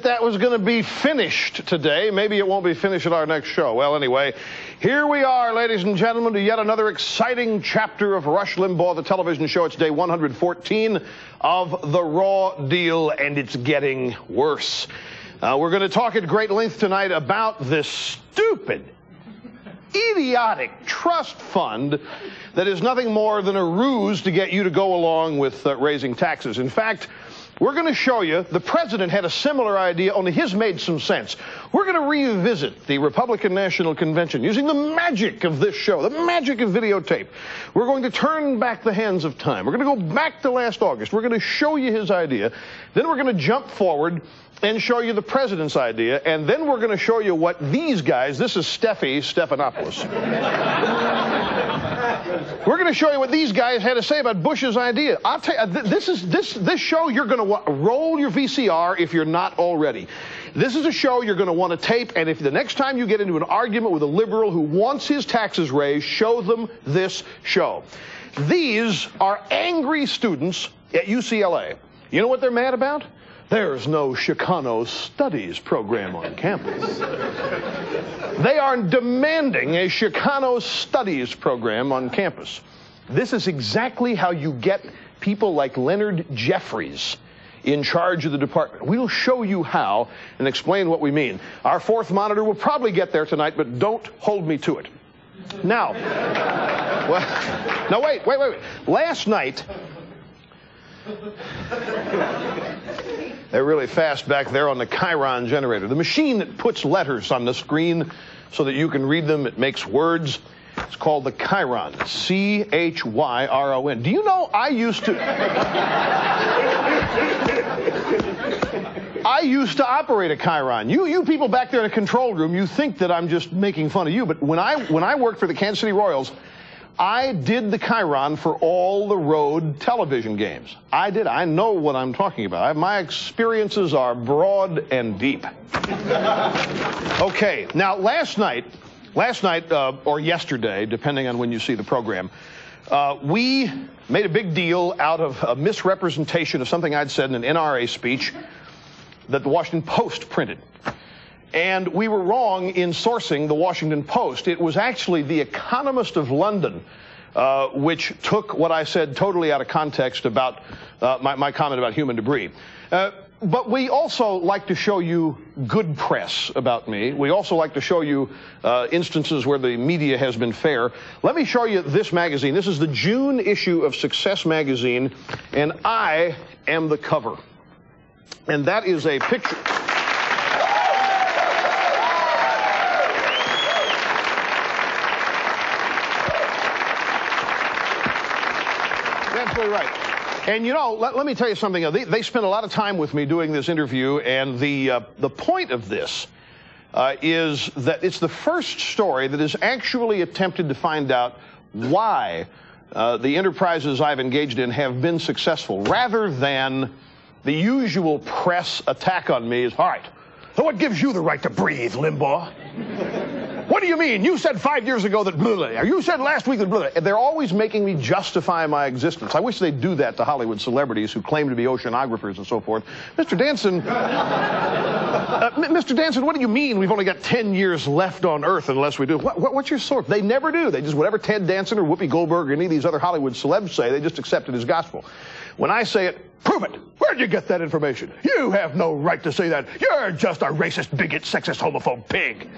that was going to be finished today. Maybe it won't be finished at our next show. Well, anyway, here we are, ladies and gentlemen, to yet another exciting chapter of Rush Limbaugh, the television show. It's day 114 of The Raw Deal, and it's getting worse. We're going to talk at great length tonight about this stupid, idiotic trust fund that is nothing more than a ruse to get you to go along with raising taxes. In fact, we're going to show you the president had a similar idea, only his made some sense. We're going to revisit the Republican National Convention using the magic of this show, the magic of videotape. We're going to turn back the hands of time. We're going to go back to last August. We're going to show you his idea. Then we're going to jump forward and show you the president's idea. And then we're going to show you what these guys, this is Stephanopoulos. We're going to show you what these guys had to say about Bush's idea. I'll tell you, this show you're going to roll your VCR if you're not already. This is a show you're going to want to tape, and if the next time you get into an argument with a liberal who wants his taxes raised, show them this show. These are angry students at UCLA. You know what they're mad about? There's no Chicano Studies program on campus. They are demanding a Chicano Studies program on campus. This is exactly how you get people like Leonard Jeffries in charge of the department. We'll show you how and explain what we mean. Our fourth monitor will probably get there tonight, but don't hold me to it. Now, wait. Last night, they're really fast back there on the Chiron generator. The machine that puts letters on the screen so that you can read them, it makes words. It's called the Chiron, C-H-Y-R-O-N. Do you know I used to operate a Chiron. You people back there in the control room, you think that I'm just making fun of you, but when I worked for the Kansas City Royals, I did the Chiron for all the road television games. I did. I know what I'm talking about. My experiences are broad and deep. Okay, now last night, or yesterday, depending on when you see the program, we made a big deal out of a misrepresentation of something I'd said in an NRA speech that the Washington Post printed. And we were wrong in sourcing the Washington Post. It was actually The Economist of London, which took what I said totally out of context about my comment about human debris. But we also like to show you good press about me. We also like to show you instances where the media has been fair. Let me show you this magazine. This is the June issue of Success magazine, and I am the cover. And that is a picture. Absolutely right. And you know, let me tell you something. They spent a lot of time with me doing this interview, and the point of this is that it's the first story that has actually attempted to find out why the enterprises I've engaged in have been successful, rather than the usual press attack on me is, all right, so what gives you the right to breathe, Limbaugh? What do you mean? You said 5 years ago that blah, blah, blah. You said last week that blah, blah. And they're always making me justify my existence. I wish they'd do that to Hollywood celebrities who claim to be oceanographers and so forth. Mr. Danson, Mr. Danson, what do you mean we've only got 10 years left on Earth unless we do? What's your source? They never do. They just, whatever Ted Danson or Whoopi Goldberg or any of these other Hollywood celebs say, they just accept it as gospel. When I say it, prove it. Where'd you get that information? You have no right to say that. You're just a racist, bigot, sexist, homophobe pig.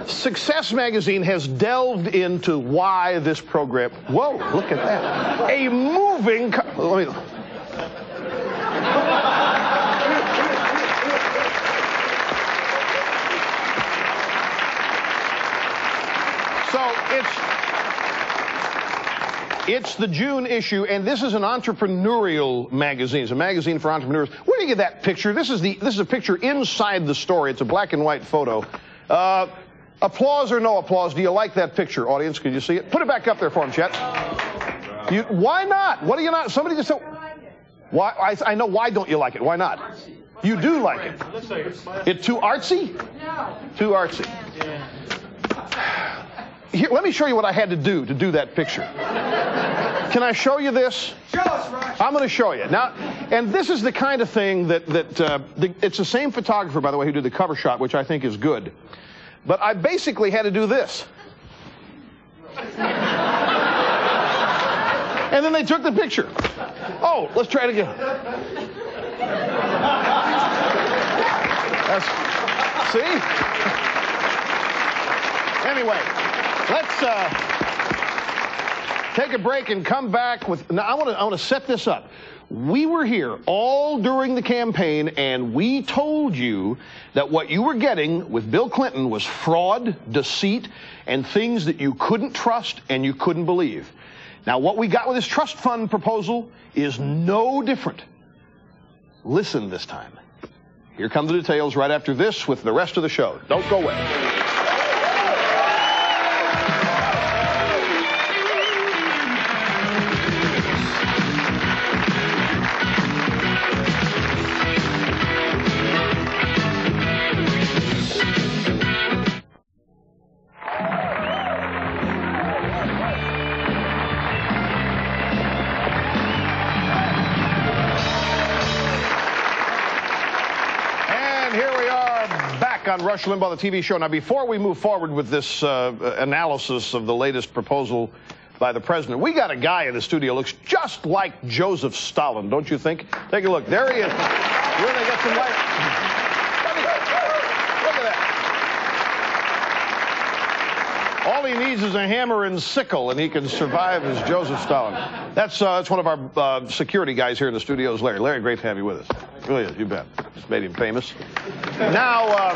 Success magazine has delved into why this program. Whoa, look at that. A moving. Let me. So it's the June issue, and this is an entrepreneurial magazine. It's a magazine for entrepreneurs. Where do you get that picture? This is a picture inside the story. It's a black and white photo. Applause or no applause? Do you like that picture, audience? Can you see it? Put it back up there for him, Chet. Why not? What do you not? Somebody just said. Why? I know. Why don't you like it? Why not? You do like it. It's too artsy? No. Too artsy. here, let me show you what I had to do that picture. Can I show you this? Show us, Rush. I'm going to show you. Now, and this is the kind of thing that it's the same photographer, by the way, who did the cover shot, which I think is good. But I basically had to do this. And then they took the picture. Oh, let's try it again. See? Anyway, let's take a break and come back with. Now, I want to set this up. We were here all during the campaign, and we told you that what you were getting with Bill Clinton was fraud, deceit, and things that you couldn't trust and you couldn't believe. Now, what we got with this trust fund proposal is no different. Listen this time. Here come the details right after this with the rest of the show. Don't go away. On Rush Limbaugh, the TV show. Now, before we move forward with this analysis of the latest proposal by the president, we got a guy in the studio who looks just like Joseph Stalin, don't you think? Take a look. There he is. Where they get some light. Look at that. All he needs is a hammer and sickle, and he can survive as Joseph Stalin. That's one of our security guys here in the studio is Larry. Larry, great to have you with us. Really is, you bet. Just made him famous. Now,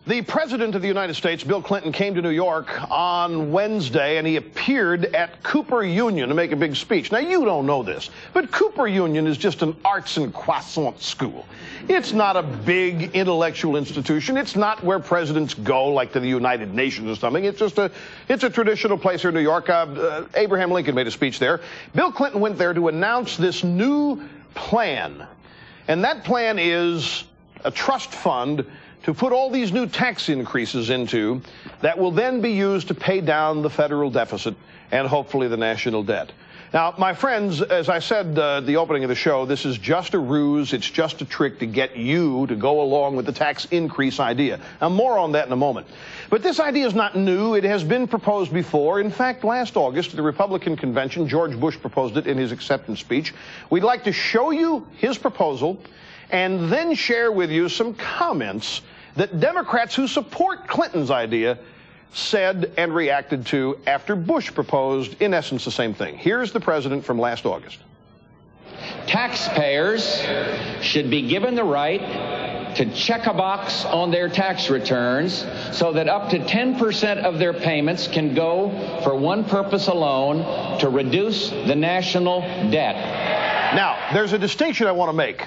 the President of the United States, Bill Clinton, came to New York on Wednesday, and he appeared at Cooper Union to make a big speech. Now, you don't know this, but Cooper Union is just an arts and croissant school. It's not a big intellectual institution. It's not where presidents go, like to the United Nations or something. It's just it's a traditional place here in New York. Abraham Lincoln made a speech there. Bill Clinton went there to announce this new plan. And that plan is a trust fund to put all these new tax increases into that will then be used to pay down the federal deficit and hopefully the national debt. Now, my friends, as I said at the opening of the show, this is just a ruse. It's just a trick to get you to go along with the tax increase idea. Now, more on that in a moment. But this idea is not new. It has been proposed before. In fact, last August at the Republican convention, George Bush proposed it in his acceptance speech. We'd like to show you his proposal and then share with you some comments that Democrats who support Clinton's idea said and reacted to after Bush proposed, in essence, the same thing. Here's the president from last August. Taxpayers should be given the right to check a box on their tax returns so that up to 10% of their payments can go for one purpose alone, to reduce the national debt. Now, there's a distinction I want to make.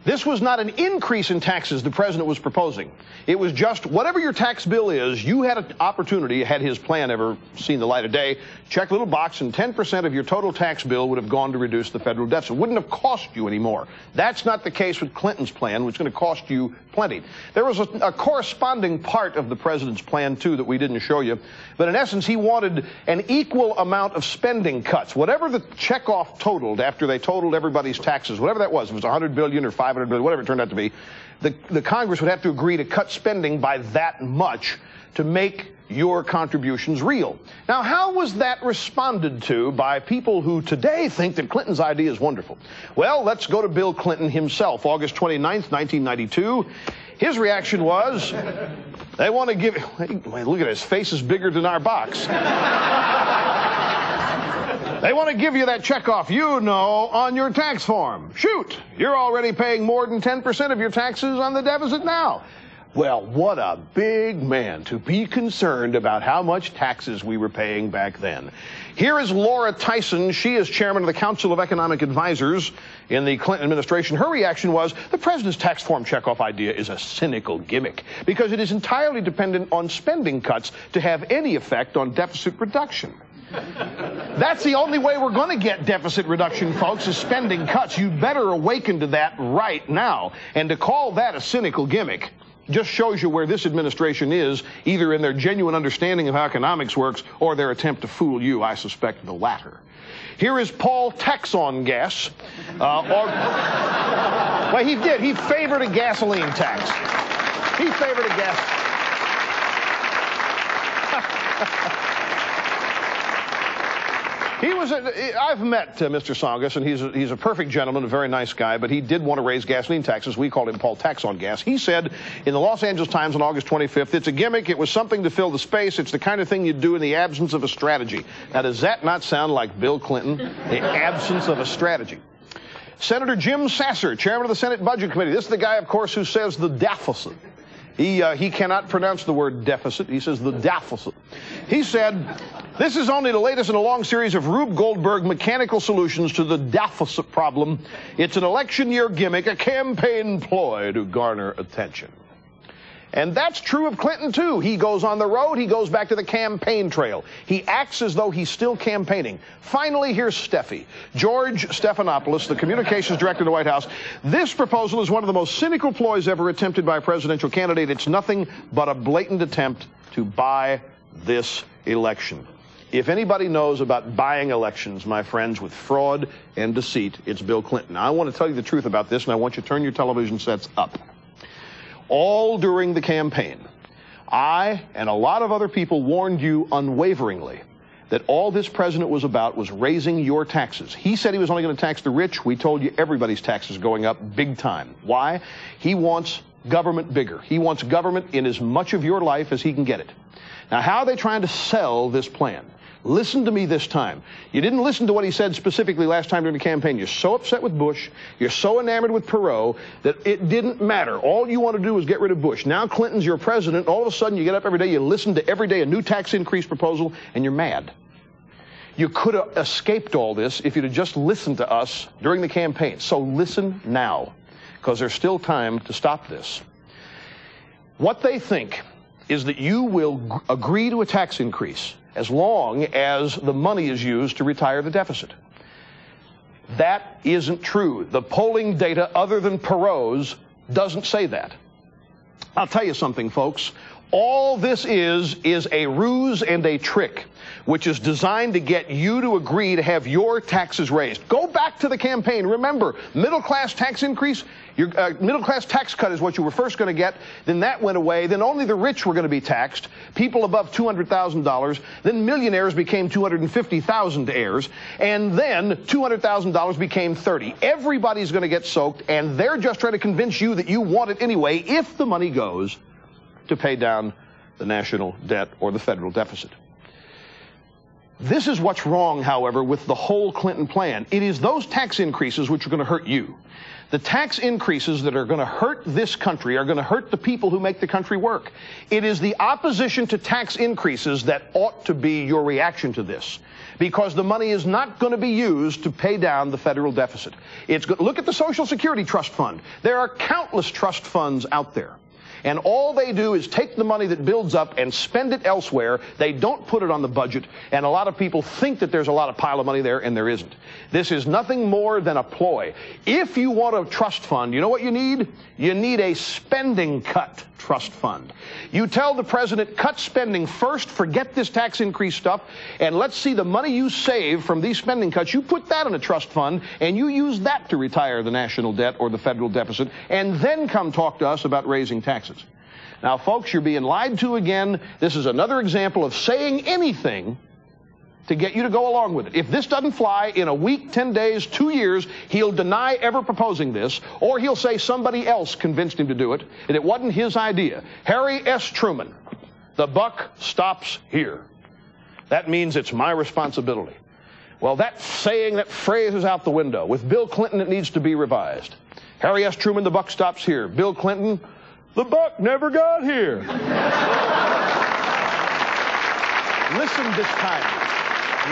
This was not an increase in taxes the president was proposing. It was just whatever your tax bill is, you had an opportunity, had his plan ever seen the light of day, check a little box and 10% of your total tax bill would have gone to reduce the federal deficit. It wouldn't have cost you any more. That's not the case with Clinton's plan, which is going to cost you plenty. There was a corresponding part of the president's plan, too, that we didn't show you. But in essence, he wanted an equal amount of spending cuts. Whatever the checkoff totaled after they totaled everybody's taxes, whatever that was, if it was $100 billion or $500 billion, whatever it turned out to be, the Congress would have to agree to cut spending by that much to make your contributions real. Now, how was that responded to by people who today think that Clinton's idea is wonderful? Well, let's go to Bill Clinton himself, August 29th, 1992. His reaction was, they want to give, look at his face is bigger than our box. They want to give you that checkoff, you know, on your tax form. Shoot, you're already paying more than 10% of your taxes on the deficit now. Well, what a big man to be concerned about how much taxes we were paying back then. Here is Laura Tyson. She is chairman of the Council of Economic Advisors in the Clinton administration. Her reaction was, the president's tax form checkoff idea is a cynical gimmick because it is entirely dependent on spending cuts to have any effect on deficit reduction. That's the only way we're going to get deficit reduction, folks, is spending cuts. You better awaken to that right now. And to call that a cynical gimmick Just shows you where this administration is, either in their genuine understanding of how economics works or their attempt to fool you. I suspect the latter. Here is Paul Tax on Gas. Well, he did. He favored a gasoline tax. He favored a gas. I've met Mr. Tsongas, and he's a perfect gentleman, a very nice guy, but he did want to raise gasoline taxes. We called him Paul Tax on Gas. He said in the Los Angeles Times on August 25th, it's a gimmick. It was something to fill the space. It's the kind of thing you do in the absence of a strategy. Now, does that not sound like Bill Clinton? The absence of a strategy. Senator Jim Sasser, chairman of the Senate Budget Committee. This is the guy, of course, who says the deficit. He cannot pronounce the word deficit. He says the deficit. He said, this is only the latest in a long series of Rube Goldberg mechanical solutions to the deficit problem. It's an election year gimmick, a campaign ploy to garner attention. And that's true of Clinton, too. He goes on the road. He goes back to the campaign trail. He acts as though he's still campaigning. Finally, here's Steffi. George Stephanopoulos, the communications director of the White House. This proposal is one of the most cynical ploys ever attempted by a presidential candidate. It's nothing but a blatant attempt to buy this election. If anybody knows about buying elections, my friends, with fraud and deceit, it's Bill Clinton. Now, I want to tell you the truth about this, and I want you to turn your television sets up. All during the campaign, I and a lot of other people warned you unwaveringly that all this president was about was raising your taxes. He said he was only going to tax the rich. We told you everybody's taxes going up big time. Why? He wants government bigger. He wants government in as much of your life as he can get it. Now, how are they trying to sell this plan? Listen to me this time. You didn't listen to what he said specifically last time during the campaign. You're so upset with Bush, you're so enamored with Perot that it didn't matter. All you want to do is get rid of Bush. Now Clinton's your president. All of a sudden you get up every day, you listen to every day a new tax increase proposal, and you're mad. You could have escaped all this if you'd have just listened to us during the campaign. So listen now, because there's still time to stop this. What they think is that you will agree to a tax increase as long as the money is used to retire the deficit. That isn't true. The polling data, other than Perot's, doesn't say that. I'll tell you something, folks. All this is a ruse and a trick, which is designed to get you to agree to have your taxes raised. Go back to the campaign. Remember, middle-class tax increase, your middle-class tax cut is what you were first going to get. Then that went away. Then only the rich were going to be taxed, people above $200,000. Then millionaires became $250,000 heirs. And then $200,000 became $30,000. Everybody's going to get soaked, and they're just trying to convince you that you want it anyway if the money goes to pay down the national debt or the federal deficit. This is what's wrong, however, with the whole Clinton plan. It is those tax increases which are going to hurt you. The tax increases that are going to hurt this country are going to hurt the people who make the country work. It is the opposition to tax increases that ought to be your reaction to this, because the money is not going to be used to pay down the federal deficit. Look at the Social Security Trust Fund. There are countless trust funds out there. And all they do is take the money that builds up and spend it elsewhere. They don't put it on the budget. And a lot of people think that there's a lot of pile of money there, and there isn't. This is nothing more than a ploy. If you want a trust fund, you know what you need? You need a spending cut trust fund. You tell the president, cut spending first, forget this tax increase stuff, and let's see the money you save from these spending cuts. You put that in a trust fund, and you use that to retire the national debt or the federal deficit, and then come talk to us about raising taxes. Now, folks, you're being lied to again. This is another example of saying anything to get you to go along with it. If this doesn't fly in a week, 10 days, 2 years, he'll deny ever proposing this, or he'll say somebody else convinced him to do it, and it wasn't his idea. Harry S. Truman, the buck stops here. That means it's my responsibility. Well, that saying, that phrase is out the window. With Bill Clinton, it needs to be revised. Harry S. Truman, the buck stops here. Bill Clinton, the buck never got here. Listen this time.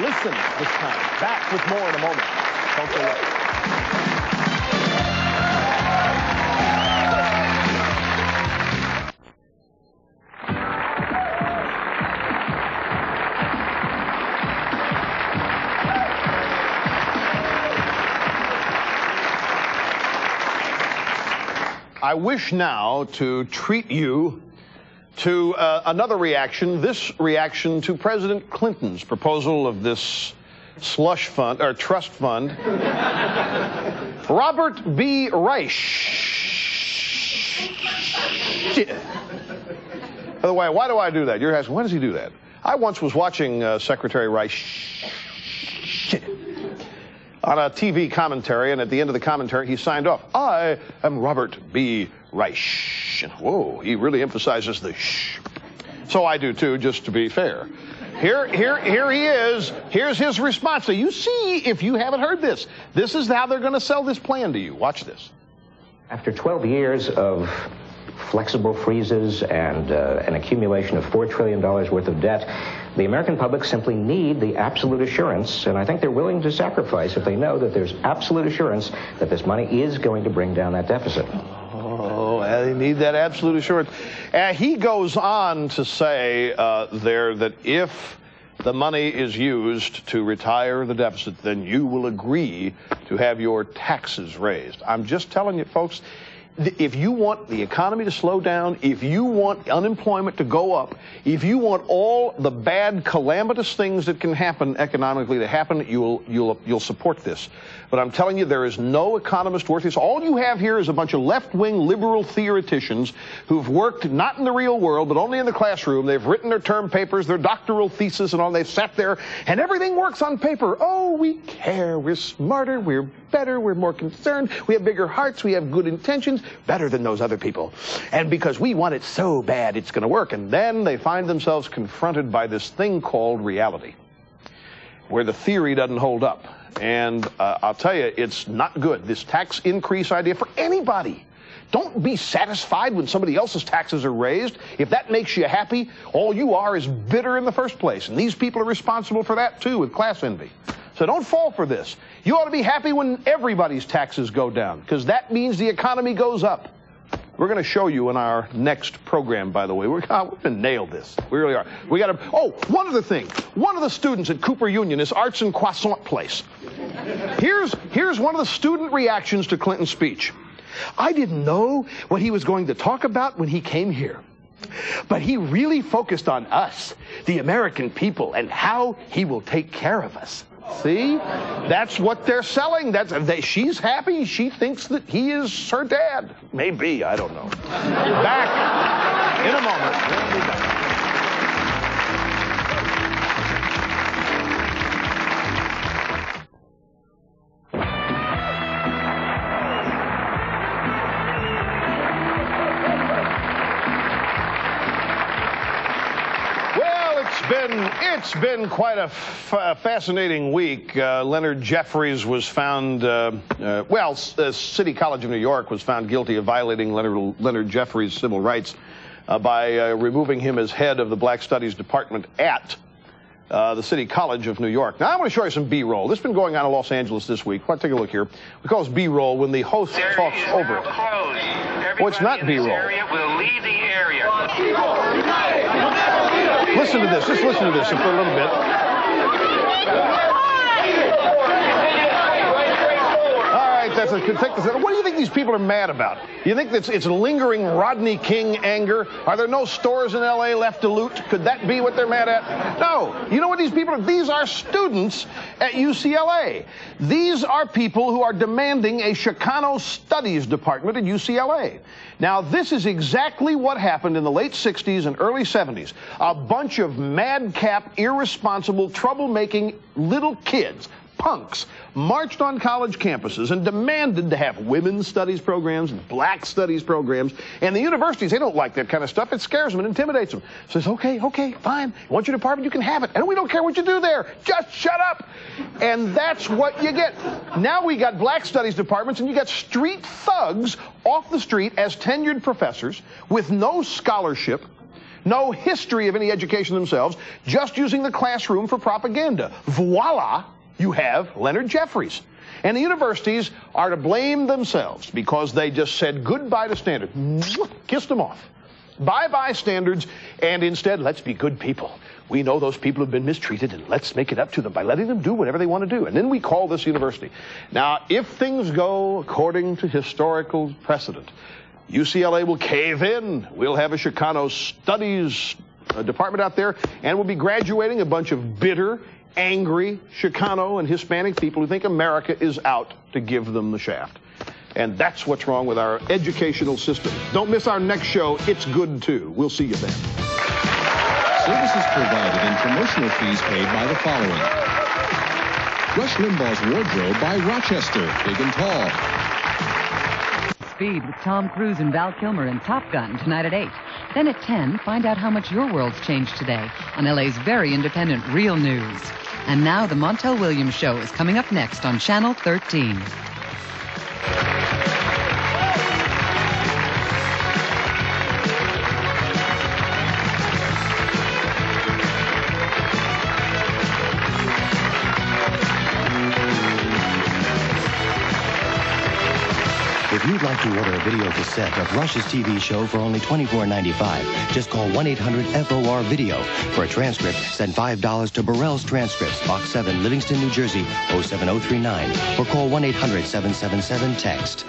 Listen this time. Back with more in a moment. Don't go away. I wish now to treat you to another reaction, this reaction to President Clinton's proposal of this slush fund, or trust fund. Robert B. Reisch. By the way, why do I do that? You're asking, why does he do that? I once was watching Secretary Reisch on a TV commentary, and at the end of the commentary, he signed off, "I am Robert B. Reisch." Whoa, he really emphasizes the shh. So I do too, just to be fair. Here he is. Here's his response. So you see, if you haven't heard this, this is how they're going to sell this plan to you. Watch this. After 12 years of flexible freezes and an accumulation of $4 trillion worth of debt, the American public simply need the absolute assurance, and I think they're willing to sacrifice if they know that there's absolute assurance that this money is going to bring down that deficit. Oh, they need that absolute assurance. He goes on to say there that if the money is used to retire the deficit, then you will agree to have your taxes raised. I'm just telling you, folks, if you want the economy to slow down, if you want unemployment to go up, if you want all the bad, calamitous things that can happen economically to happen, you'll support this. But I'm telling you, there is no economist worth this. All you have here is a bunch of left-wing liberal theoreticians who've worked not in the real world, but only in the classroom. They've written their term papers, their doctoral thesis, and all. They've sat there, and everything works on paper. Oh, we care. We're smarter. We're better. We're more concerned. We have bigger hearts. We have good intentions. Better than those other people. And because we want it so bad, it's going to work. And then they find themselves confronted by this thing called reality, where the theory doesn't hold up. And I'll tell you, it's not good. This tax increase idea for anybody. Don't be satisfied when somebody else's taxes are raised. If that makes you happy, all you are is bitter in the first place. And these people are responsible for that, too, with class envy. So don't fall for this. You ought to be happy when everybody's taxes go down, because that means the economy goes up. We're going to show you in our next program, by the way. We're going to nail this. We really are. We got to. Oh, one other thing. One of the students at Cooper Union, this arts and croissant place. Here's one of the student reactions to Clinton's speech. I didn't know what he was going to talk about when he came here, but he really focused on us, the American people, and how he will take care of us. See? That's what they're selling. She's happy. She thinks that he is her dad. Maybe. I don't know. Back in a moment. We'll be back. It's been quite a fascinating week. Leonard Jeffries was found, City College of New York was found guilty of violating Leonard Jeffries' civil rights by removing him as head of the Black Studies Department at the City College of New York. Now, I'm going to show you some B-roll. This has been going on in Los Angeles this week. Let's take a look here. We call this B-roll when the host talks over it. Oh, it's not B-roll. Will leave the area. Listen to this. Just listen to this for a little bit. What do you think these people are mad about? You think it's lingering Rodney King anger? Are there no stores in L.A. left to loot? Could that be what they're mad at? No. You know what these people are? These are students at UCLA. These are people who are demanding a Chicano Studies department at UCLA. Now, this is exactly what happened in the late 60s and early 70s. A bunch of madcap, irresponsible, troublemaking little kids, punks, marched on college campuses and demanded to have women's studies programs and black studies programs. And the universities, they don't like that kind of stuff. It scares them and intimidates them. Says, okay, fine. You want your department, you can have it. And we don't care what you do there. Just shut up. And that's what you get. Now we got black studies departments, and you got street thugs off the street as tenured professors with no scholarship, no history of any education themselves, just using the classroom for propaganda. Voila. You have Leonard Jeffries. And the universities are to blame themselves because they just said goodbye to standards. Kissed them off. Bye-bye standards, and instead, let's be good people. We know those people have been mistreated, and let's make it up to them by letting them do whatever they want to do. And then we call this university. Now, if things go according to historical precedent, UCLA will cave in. We'll have a Chicano studies department out there, and we'll be graduating a bunch of bitter, angry Chicano and Hispanic people who think America is out to give them the shaft. And that's what's wrong with our educational system. Don't miss our next show. It's good, too. We'll see you then. Services provided and promotional fees paid by the following. Rush Limbaugh's Wardrobe by Rochester, Big and Tall. Speed with Tom Cruise and Val Kilmer in Top Gun tonight at 8. Then at 10, find out how much your world's changed today on LA's very independent Real News. And now the Montel Williams Show is coming up next on Channel 13. If you'd like to order a video cassette of Rush's TV show for only $24.95, just call 1-800-FOR-VIDEO. For a transcript, send $5 to Burrell's Transcripts, Box 7, Livingston, New Jersey, 07039, or call 1-800-777-TEXT.